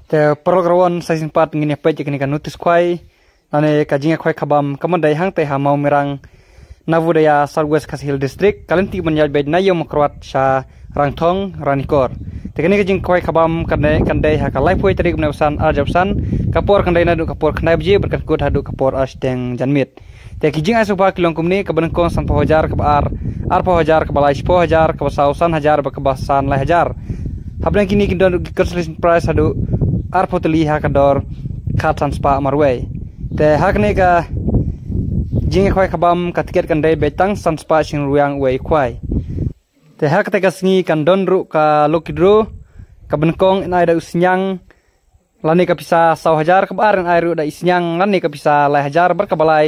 Te program saya sempat ngini apa je kini kan notis kuai nane kajinga kuai kabam kamandai hang te ha mau merang Navudaya Southwest Kasil District kalinti menyal bed nayo makrwat sha rangthong ranikor tekani kajing kuai kabam kandai ha kalai poi tarik benausan arjapsan kapor kandai nadu kapor kandai bje berkat kut hadu kapor asteng janmit te kijing asuba kilong kumni kabanengkong san pohajar kabar ar pohajar kabalai pohajar kabasausan hajar bakabasan lai hajar habna kini kindon kerselis price hadu ar poteli ha kador khatan spa marway te hakne ka jinge khwai khabam ka tiket kan dai betang sanspa sing ruang wei khwai te hak te ka sngi kan don ru ka lokidro ka benkong nai da usnyang lani ka pisa 100,000 kabar nai ru da isnyang lani ka pisa lai hajar berkabalai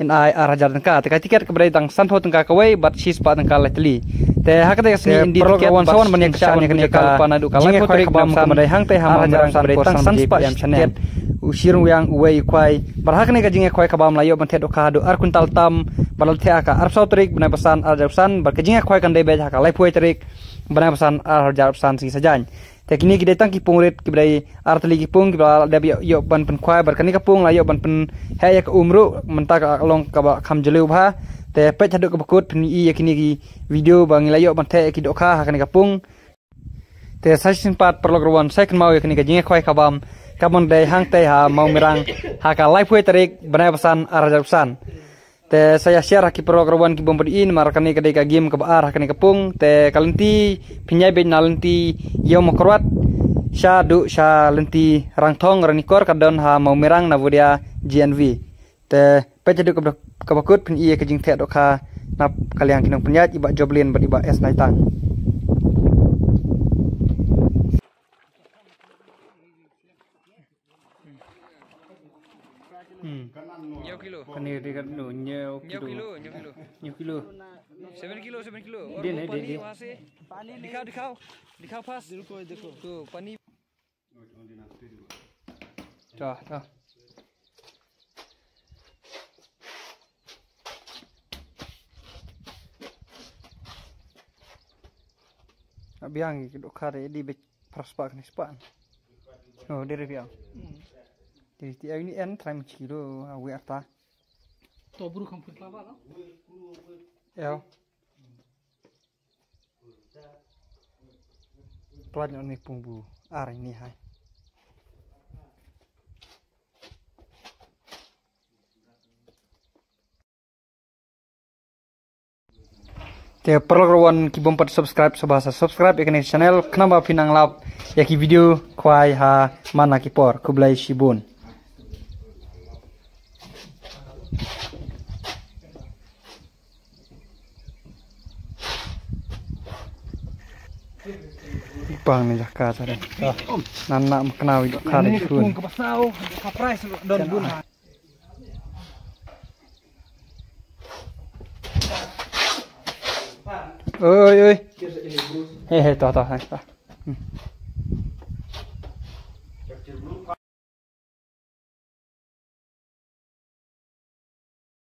ai ar hajar tengka te ka tiket ka brai tang sanho tengka ka wei bat sis pa tengka letli te hak te ka sngi indi tiket wan sawan banyak ka ne ka lupa nadu ka lai khwai khabam ka madai hang te ha marang ka brai tang sanspa yam chanet usirung yang uwei kwai barhakne ka jinge kwai kabam layo ban thedo ka do ar kuntal tam balal thea ka ar sautrik bana pesan ar japsan bar ka jinge kwai kan dei be ka lai puai trik bana pesan ar japsan si sajan te kini ki detang ki pungrit ki brai ar teli ki pung ki bal da yo ban pen kwai bar kani ka pung layo ban pen he ya ka umru menta ka long ka ba kham jelu bha te pe thadu ka bakut pen i ya kini ki video bang layo ban the ki do ka kani ka pung te sasin pat perlogrowan second mau ya kini ka jinge kwai kabam kabon dai hang te ha mau mirang ha ka live we tarik bana pesan arah pesan te saya share ki program ki bombodin marakani ka dai ka game ka bar hakani ka pung te kalenti pinyai be nalenti yo makrwat sha du sha lenti rangthong ranikor ka don ha mau mirang navudia GNV te pejadu ka bakut pin iya ka jing the do ka nap kaliang kinong penyat iba joblin bad iba es naitang Nyaw kilo. Kani dekat no nyaw kilo. 7 kilo. Din hai din. पानी दिखाओ पास देखो तो पानी Dah. Biang dok kare di praspak ni span. Oh, dari biang. Jadi tiap ini try kilo awi arta. Tobru kampung lava no? Ya. Pelan ni pungbu ar ini hai. Te program ki bompat subscribe sabasa subscribe ikani channel kenapa pinang lap ya ki video kwai ha mana ki por kublai shibun Ipang ni jaka tadi. Nana kenal itu kali pun. ke pasau ka price don bun Oi. Hehe, toh.